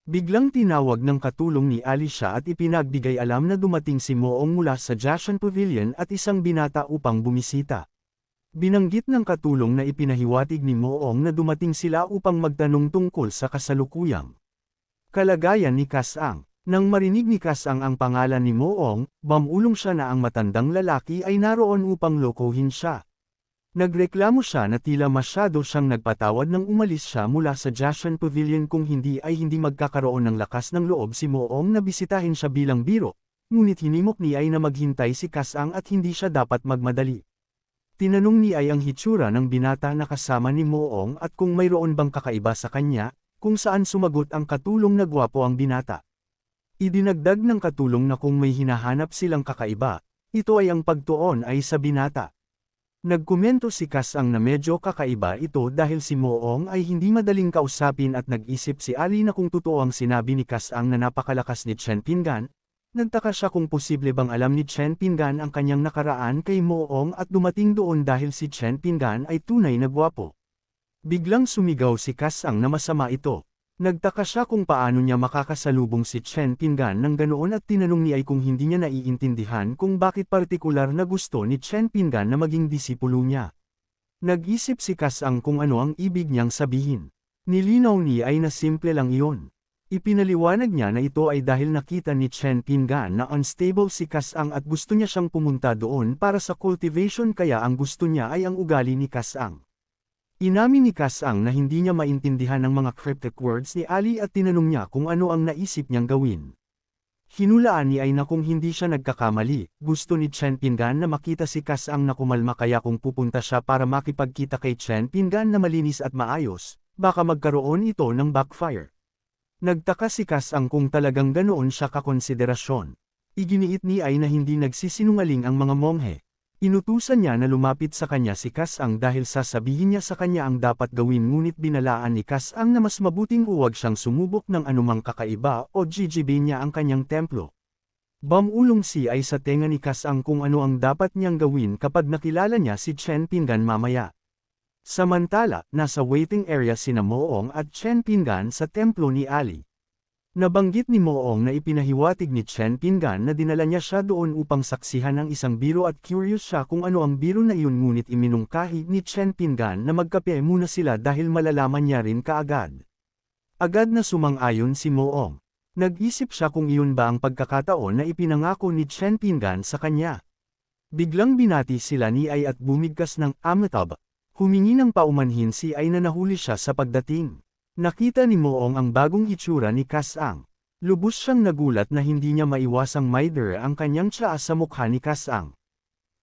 Biglang tinawag ng katulong ni Ali siya at ipinagbigay alam na dumating si Moong mula sa Jashan Pavilion at isang binata upang bumisita. Binanggit ng katulong na ipinahiwatig ni Moong na dumating sila upang magtanong tungkol sa kasalukuyang kalagayan ni Kasang. Nang marinig ni Kasang ang pangalan ni Moong, bumulong siya na ang matandang lalaki ay naroon upang lokohin siya. Nagreklamo siya na tila masyado siyang nagpatawad nang umalis siya mula sa Jashan Pavilion kung hindi ay hindi magkakaroon ng lakas ng loob si Moong na bisitahin siya bilang biro, ngunit hinimok ni Ai na maghintay si Kasang at hindi siya dapat magmadali. Tinanong ni Ai ang hitsura ng binata na kasama ni Moong at kung mayroon bang kakaiba sa kanya, kung saan sumagot ang katulong na gwapo ang binata. Idinagdag ng katulong na kung may hinahanap silang kakaiba, ito ay ang pagtuon ay sa binata. Nagkomento si Kasang na medyo kakaiba ito dahil si Moong ay hindi madaling kausapin at nag-isip si Ali na kung totoo ang sinabi ni Kasang na napakalakas ni Chen Pingan. Nagtaka siya kung posible bang alam ni Chen Pingan ang kanyang nakaraan kay Moong at dumating doon dahil si Chen Pingan ay tunay na gwapo. Biglang sumigaw si Kasang na masama ito. Nagtaka siya kung paano niya makakasalubong si Chen Pingan ng ganoon at tinanong ni Ai kung hindi niya naiintindihan kung bakit partikular na gusto ni Chen Pingan na maging disipulo niya. Nag-isip si Kasang kung ano ang ibig niyang sabihin. Nilinaw ni Ai na simple lang iyon. Ipinaliwanag niya na ito ay dahil nakita ni Chen Pingan na unstable si Kasang at gusto niya siyang pumunta doon para sa cultivation kaya ang gusto niya ay ang ugali ni Kasang. Inamin ni Kasang na hindi niya maintindihan ang mga cryptic words ni Ali at tinanong niya kung ano ang naisip niyang gawin. Hinulaan ni Ai na kung hindi siya nagkakamali, gusto ni Chen Pingan na makita si Kasang na kumalma kaya kung pupunta siya para makipagkita kay Chen Pingan na malinis at maayos, baka magkaroon ito ng backfire. Nagtaka si Kasang kung talagang ganoon siya kakonsiderasyon. Iginiit ni Ai na hindi nagsisinungaling ang mga monghe. Inutusan niya na lumapit sa kanya si Kasang dahil sasabihin niya sa kanya ang dapat gawin ngunit binalaan ni Kasang na mas mabuting huwag siyang sumubok ng anumang kakaiba o jijibin niya ang kanyang templo. Bumulong si Ai sa tenga ni Kasang kung ano ang dapat niyang gawin kapag nakilala niya si Chen Pingan mamaya. Samantala, nasa waiting area sina Moong at Chen Pingan sa templo ni Ali. Nabanggit ni Moong na ipinahiwatig ni Chen Pingan na dinala niya siya doon upang saksihan ang isang biro at curious siya kung ano ang biro na iyon ngunit iminungkahi ni Chen Pingan na magkape muna sila dahil malalaman niya rin kaagad. Agad na sumang-ayon si Moong. Nag-isip siya kung iyon ba ang pagkakataon na ipinangako ni Chen Pingan sa kanya. Biglang binati sila ni Ai at bumigkas ng Amitabh. Humingi ng paumanhin si Ai na nahuli siya sa pagdating. Nakita ni Moong ang bagong itsura ni Kasang. Lubos siyang nagulat na hindi niya maiwasang maider ang kanyang tsaa sa mukha ni Kasang.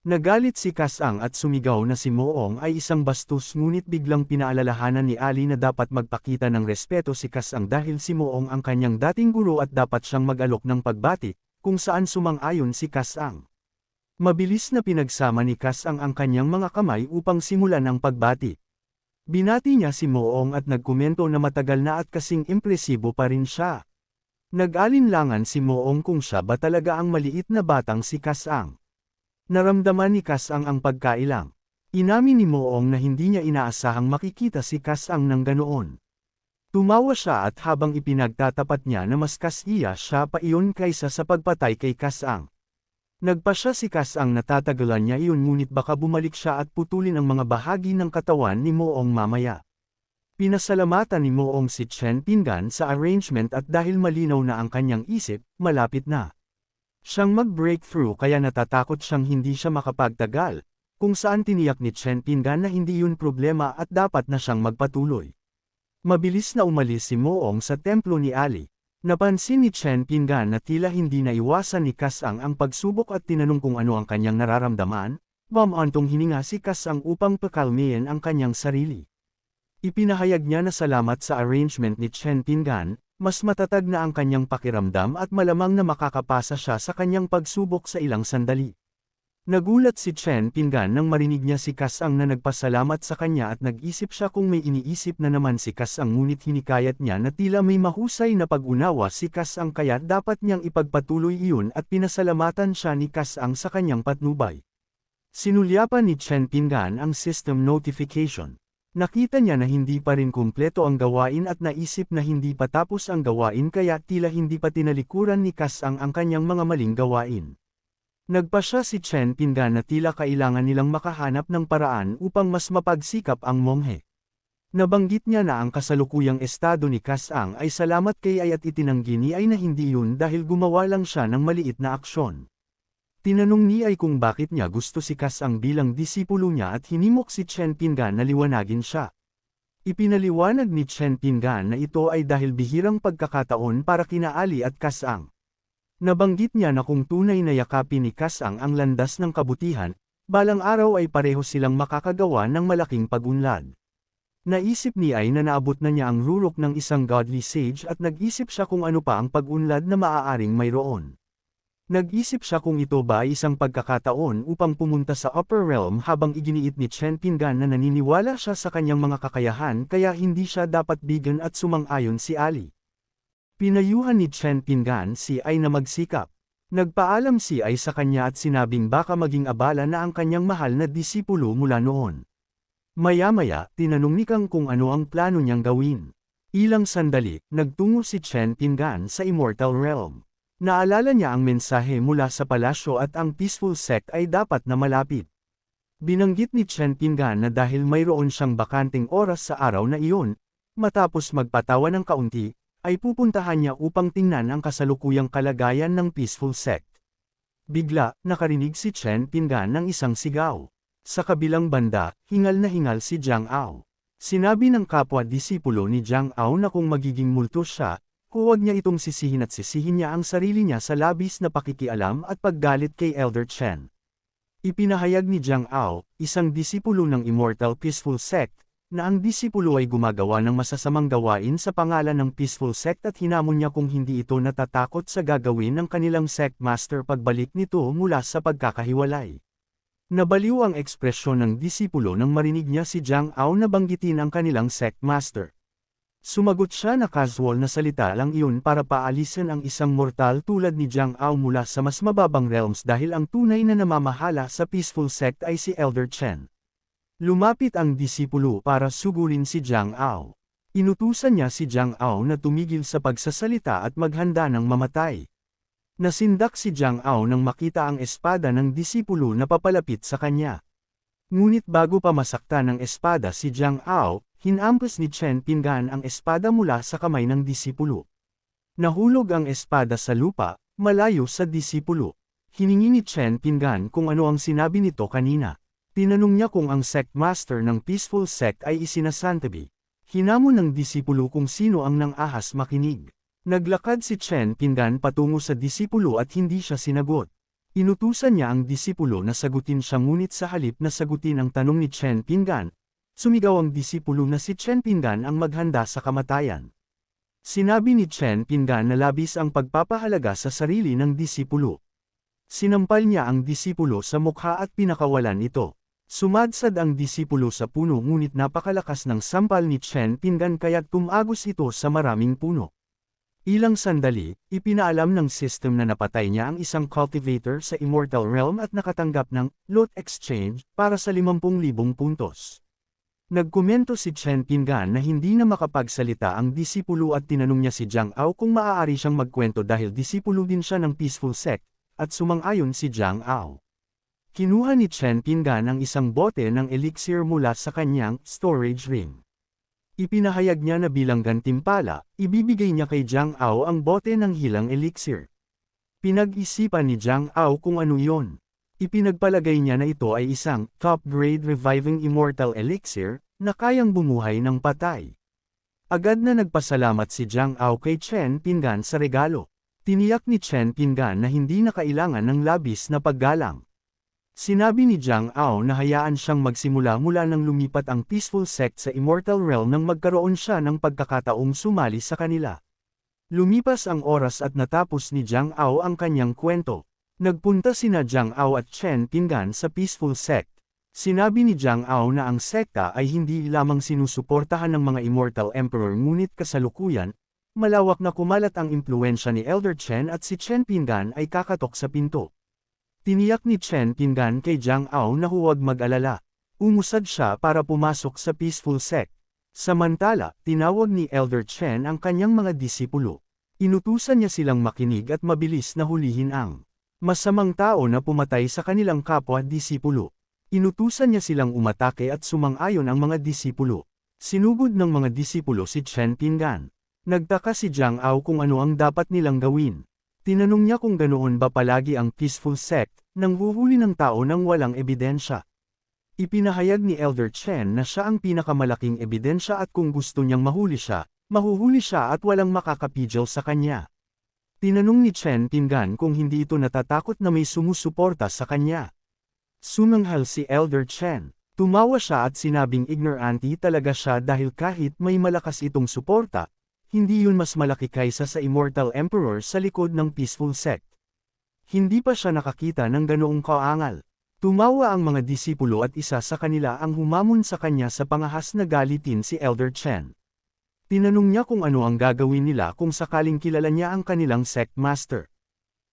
Nagalit si Kasang at sumigaw na si Moong ay isang bastos ngunit biglang pinaalalahanan ni Ali na dapat magpakita ng respeto si Kasang dahil si Moong ang kanyang dating guro at dapat siyang mag-alok ng pagbati, kung saan sumang-ayon si Kasang. Mabilis na pinagsama ni Kasang ang kanyang mga kamay upang simulan ang pagbati. Binati niya si Moong at nagkomento na matagal na at kasing impresibo pa rin siya. Nag-alinlangan si Moong kung siya ba talaga ang maliit na batang si Kasang. Naramdaman ni Kasang ang pagkailang. Inamin ni Moong na hindi niya inaasahang makikita si Kasang ng ganoon. Tumawa siya at habang ipinagtatapat niya na mas kasiya siya pa iyon kaysa sa pagpatay kay Kasang. Nagpasya si Kasang na tatagalan niya iyon ngunit baka bumalik siya at putulin ang mga bahagi ng katawan ni Moong mamaya. Pinasalamatan ni Moong si Chen Pingan sa arrangement at dahil malinaw na ang kanyang isip, malapit na siyang mag-breakthrough kaya natatakot siyang hindi siya makapagtagal, kung saan tiniyak ni Chen Pingan na hindi yun problema at dapat na siyang magpatuloy. Mabilis na umalis si Moong sa templo ni Ali. Napansin ni Chen Pingan na tila hindi naiwasan ni Kasang ang pagsubok at tinanong kung ano ang kanyang nararamdaman, bumantong hininga si Kasang upang pakalmayin ang kanyang sarili. Ipinahayag niya na salamat sa arrangement ni Chen Pingan, mas matatag na ang kanyang pakiramdam at malamang na makakapasa siya sa kanyang pagsubok sa ilang sandali. Nagulat si Chen Pingan nang marinig niya si Kasang na nagpasalamat sa kanya at nag-isip siya kung may iniisip na naman si Kasang ngunit hinikayat niya na tila may mahusay na pag-unawa si Kasang kaya dapat niyang ipagpatuloy iyon at pinasalamatan siya ni Kasang sa kanyang patnubay. Sinulyapan ni Chen Pingan ang system notification. Nakita niya na hindi pa rin kumpleto ang gawain at naisip na hindi pa tapos ang gawain kaya tila hindi pa tinalikuran ni Kasang ang kanyang mga maling gawain. Nagpa siya si Chen Pingan na tila kailangan nilang makahanap ng paraan upang mas mapagsikap ang monghe. Nabanggit niya na ang kasalukuyang estado ni Kasang ay salamat kay Ai at itinanggi ni Ai na hindi yun dahil gumawa lang siya ng maliit na aksyon. Tinanong ni Ai kung bakit niya gusto si Kasang bilang disipulo niya at hinimok si Chen Pingan na liwanagin siya. Ipinaliwanag ni Chen Pingan na ito ay dahil bihirang pagkakataon para kina Ali at Kasang. Nabanggit niya na kung tunay na yakapin ni Kasang ang landas ng kabutihan, balang araw ay pareho silang makakagawa ng malaking pag-unlad. Naisip ni Ai na naabot na niya ang rurok ng isang godly sage at nag-isip siya kung ano pa ang pag-unlad na maaaring mayroon. Nag-isip siya kung ito ba ay isang pagkakataon upang pumunta sa upper realm habang iginiit ni Chen Pingan na naniniwala siya sa kanyang mga kakayahan kaya hindi siya dapat bigan at sumang-ayon si Ali. Pinayuhan ni Chen Pingan si Ai na magsikap. Nagpaalam si Ai sa kanya at sinabing baka maging abala na ang kanyang mahal na disipulo mula noon. Maya-maya, tinanong ni Kang kung ano ang plano niyang gawin. Ilang sandali, nagtungo si Chen Pingan sa Immortal Realm. Naalala niya ang mensahe mula sa palasyo at ang peaceful sect ay dapat na malapit. Binanggit ni Chen Pingan na dahil mayroon siyang bakanting oras sa araw na iyon, matapos magpatawa ng kaunti, ay pupuntahan niya upang tingnan ang kasalukuyang kalagayan ng peaceful sect. Bigla, nakarinig si Chen Pingan ng isang sigaw. Sa kabilang banda, hingal na hingal si Jiang Ao. Sinabi ng kapwa-disipulo ni Jiang Ao na kung magiging multo siya, huwag niya itong sisihin at sisihin niya ang sarili niya sa labis na pakikialam at paggalit kay Elder Chen. Ipinahayag ni Jiang Ao, isang disipulo ng Immortal Peaceful Sect, na ang disipulo ay gumagawa ng masasamang gawain sa pangalan ng Peaceful Sect at hinamon niya kung hindi ito natatakot sa gagawin ng kanilang sect master pagbalik nito mula sa pagkakahiwalay. Nabaliw ang ekspresyon ng disipulo nang marinig niya si Jiang Ao na banggitin ang kanilang sect master. Sumagot siya na casual na salita lang iyon para paalisin ang isang mortal tulad ni Jiang Ao mula sa mas mababang realms dahil ang tunay na namamahala sa peaceful sect ay si Elder Chen. Lumapit ang disipulo para sugurin si Jiang Ao. Inutusan niya si Jiang Ao na tumigil sa pagsasalita at maghanda ng mamatay. Nasindak si Jiang Ao nang makita ang espada ng disipulo na papalapit sa kanya. Ngunit bago pa masakta ng espada si Jiang Ao, hinampas ni Chen Pingan ang espada mula sa kamay ng disipulo. Nahulog ang espada sa lupa, malayo sa disipulo. Hiningi ni Chen Pingan kung ano ang sinabi nito kanina. Tinanong niya kung ang sect master ng peaceful sect ay isinasantabi. Hinamon ng disipulo kung sino ang nang-ahas makinig. Naglakad si Chen Pingan patungo sa disipulo at hindi siya sinagot. Inutusan niya ang disipulo na sagutin siya ngunit sa halip na sagutin ang tanong ni Chen Pingan, sumigaw ang disipulo na si Chen Pingan ang maghanda sa kamatayan. Sinabi ni Chen Pingan na labis ang pagpapahalaga sa sarili ng disipulo. Sinampal niya ang disipulo sa mukha at pinakawalan ito. Sumadsad ang disipulo sa puno ngunit napakalakas ng sampal ni Chen Pingan kaya't tumagos ito sa maraming puno. Ilang sandali, ipinaalam ng system na napatay niya ang isang cultivator sa Immortal Realm at nakatanggap ng loot exchange para sa 50,000 puntos. Nagkomento si Chen Pingan na hindi na makapagsalita ang disipulo at tinanong niya si Jiang Ao kung maaari siyang magkwento dahil disipulo din siya ng peaceful sect, at sumang-ayon si Jiang Ao. Kinuha ni Chen Pingan ang isang bote ng elixir mula sa kanyang storage ring. Ipinahayag niya na bilang gantimpala, ibibigay niya kay Jiang Ao ang bote ng hilang elixir. Pinag-isipan ni Jiang Ao kung ano iyon. Ipinagpalagay niya na ito ay isang top-grade reviving immortal elixir na kayang bumuhay ng patay. Agad na nagpasalamat si Jiang Ao kay Chen Pingan sa regalo. Tiniyak ni Chen Pingan na hindi na kailangan ng labis na paggalang. Sinabi ni Jiang Ao na hayaan siyang magsimula mula nang lumipat ang peaceful sect sa Immortal Realm nang magkaroon siya ng pagkakataong sumali sa kanila. Lumipas ang oras at natapos ni Jiang Ao ang kanyang kwento. Nagpunta sina Jiang Ao at Chen Pingan sa peaceful sect. Sinabi ni Jiang Ao na ang sekta ay hindi lamang sinusuportahan ng mga Immortal Emperor ngunit kasalukuyan, malawak na kumalat ang impluensya ni Elder Chen at si Chen Pingan ay kakatok sa pinto. Tiniyak ni Chen Pingan kay Jiang Ao na huwag mag-alala. Umusad siya para pumasok sa peaceful sect. Samantala, tinawag ni Elder Chen ang kanyang mga disipulo. Inutusan niya silang makinig at mabilis na hulihin ang masamang tao na pumatay sa kanilang kapwa-disipulo. Inutusan niya silang umatake at sumang-ayon ang mga disipulo. Sinugod ng mga disipulo si Chen Pinggan. Nagtaka si Jiang Ao kung ano ang dapat nilang gawin. Tinanong niya kung ganoon ba palagi ang peaceful sect, nang huhuli ng tao nang walang ebidensya. Ipinahayag ni Elder Chen na siya ang pinakamalaking ebidensya at kung gusto niyang mahuli siya, mahuhuli siya at walang makakapigil sa kanya. Tinanong ni Chen Pinggan kung hindi ito natatakot na may sumusuporta sa kanya. Sumanghal si Elder Chen. Tumawa siya at sinabing ignorante talaga siya dahil kahit may malakas itong suporta, hindi yun mas malaki kaysa sa Immortal Emperor sa likod ng peaceful sect. Hindi pa siya nakakita ng ganoong kaangal. Tumawa ang mga disipulo at isa sa kanila ang humamon sa kanya sa pangahas na galitin si Elder Chen. Tinanong niya kung ano ang gagawin nila kung sakaling kilala niya ang kanilang sect master.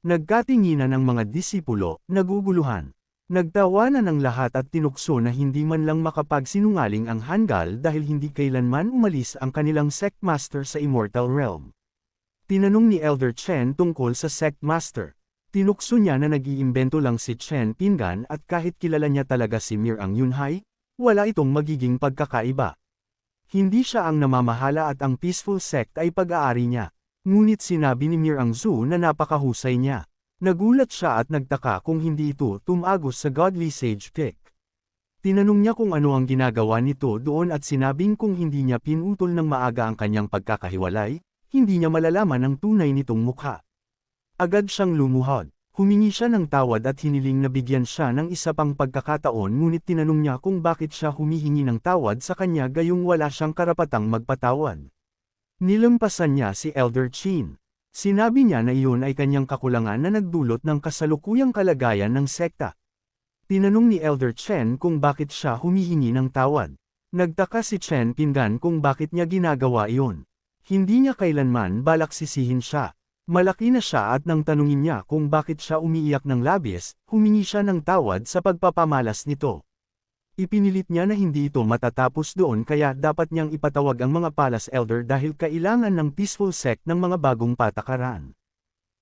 Nagkatinginan ang mga disipulo, naguguluhan. Nagtawanan ang lahat at tinukso na hindi man lang makapagsinungaling ang Hangul dahil hindi kailanman umalis ang kanilang sect master sa Immortal Realm. Tinanong ni Elder Chen tungkol sa sect master. Tinukso niya na nag-iimbento lang si Chen Pinggan at kahit kilala niya talaga si Mirang Yunhai, wala itong magiging pagkakaiba. Hindi siya ang namamahala at ang peaceful sect ay pag-aari niya. Ngunit sinabi ni Mirang Zhu na napakahusay niya. Nagulat siya at nagtaka kung hindi ito tumagos sa Godly Sage Pick. Tinanong niya kung ano ang ginagawa nito doon at sinabing kung hindi niya pinutol ng maaga ang kanyang pagkakahiwalay, hindi niya malalaman ang tunay nitong mukha. Agad siyang lumuhod. Humingi siya ng tawad at hiniling na bigyan siya ng isa pang pagkakataon ngunit tinanong niya kung bakit siya humihingi ng tawad sa kanya gayong wala siyang karapatang magpatawad. Nilampasan niya si Elder Chin. Sinabi niya na iyon ay kanyang kakulangan na nagdulot ng kasalukuyang kalagayan ng sekta. Tinanong ni Elder Chen kung bakit siya humihingi ng tawad. Nagtaka si Chen Pinggan kung bakit niya ginagawa iyon. Hindi niya kailanman balak sisihin siya. Malaki na siya at nang tanungin niya kung bakit siya umiiyak ng labis, humingi siya ng tawad sa pagpapamalas nito. Ipinilit niya na hindi ito matatapos doon kaya dapat niyang ipatawag ang mga Palace Elder dahil kailangan ng peaceful sect ng mga bagong patakaran.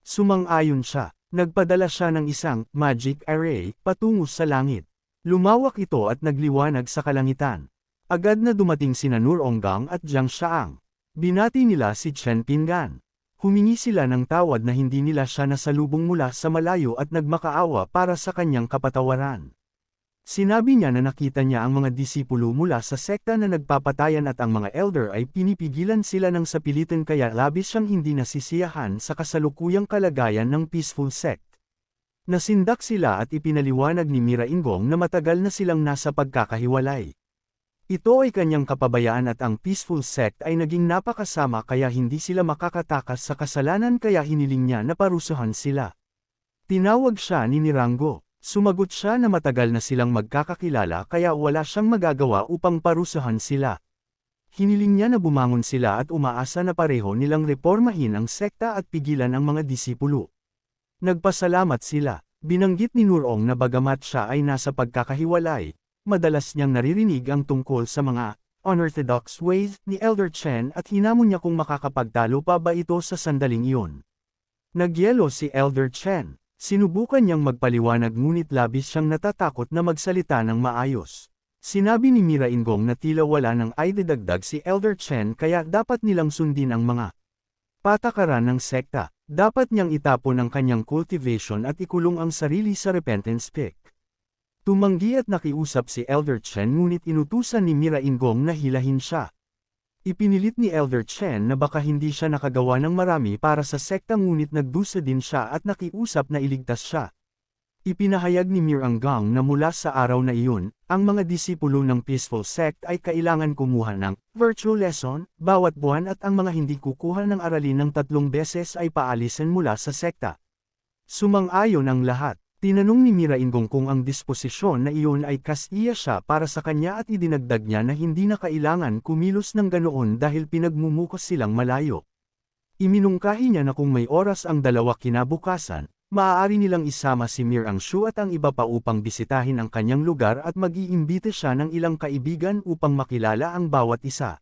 Sumang-ayon siya. Nagpadala siya ng isang magic array patungo sa langit. Lumawak ito at nagliwanag sa kalangitan. Agad na dumating sina Nuronggang at Jiang Shaang. Binati nila si Chen Pinggan. Humingi sila ng tawad na hindi nila siya nasalubong mula sa malayo at nagmakaawa para sa kanyang kapatawaran. Sinabi niya na nakita niya ang mga disipulo mula sa sekta na nagpapatayan at ang mga elder ay pinipigilan sila ng sapilitan kaya labis siyang hindi nasisiyahan sa kasalukuyang kalagayan ng peaceful sect. Nasindak sila at ipinaliwanag ni Mira Inggong na matagal na silang nasa pagkakahiwalay. Ito ay kanyang kapabayaan at ang peaceful sect ay naging napakasama kaya hindi sila makakatakas sa kasalanan kaya hiniling niya na parusahan sila. Tinawag siya ni Nirango. Sumagot siya na matagal na silang magkakakilala kaya wala siyang magagawa upang parusahan sila. Hiniling niya na bumangon sila at umaasa na pareho nilang reformahin ang sekta at pigilan ang mga disipulo. Nagpasalamat sila. Binanggit ni Nurong na bagamat siya ay nasa pagkakahiwalay, madalas niyang naririnig ang tungkol sa mga unorthodox ways ni Elder Chen at hinamon niya kung makakapagtalo pa ba ito sa sandaling iyon. Nagyelo si Elder Chen. Sinubukan niyang magpaliwanag ngunit labis siyang natatakot na magsalita ng maayos. Sinabi ni Mira Inggong na tila wala nang idadagdag si Elder Chen kaya dapat nilang sundin ang mga patakaran ng sekta. Dapat niyang itapon ang kanyang cultivation at ikulong ang sarili sa repentance pick. Tumanggi at nakiusap si Elder Chen ngunit inutusan ni Mira Inggong na hilahin siya. Ipinilit ni Elder Chen na baka hindi siya nakagawa ng marami para sa sekta ngunit nagdusa din siya at nakiusap na iligtas siya. Ipinahayag ni Miranggang na mula sa araw na iyon, ang mga disipulo ng peaceful sect ay kailangan kumuha ng virtual lesson bawat buwan at ang mga hindi kukuha ng aralin ng 3 beses ay paalisin mula sa sekta. Sumang-ayon ang lahat. Tinanong ni Mira Inggong kung ang disposisyon na iyon ay kasiya siya para sa kanya at idinagdag niya na hindi na kailangan kumilos ng ganoon dahil pinagmumukos silang malayo. Iminungkahi niya na kung may oras ang dalawa kinabukasan, Maaari nilang isama si Mir ang Shu at ang iba pa upang bisitahin ang kanyang lugar at mag-iimbita siya ng ilang kaibigan upang makilala ang bawat isa.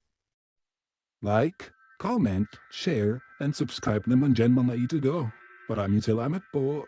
Like, comment, share, and subscribe naman dyan mga ito go. Maraming salamat po.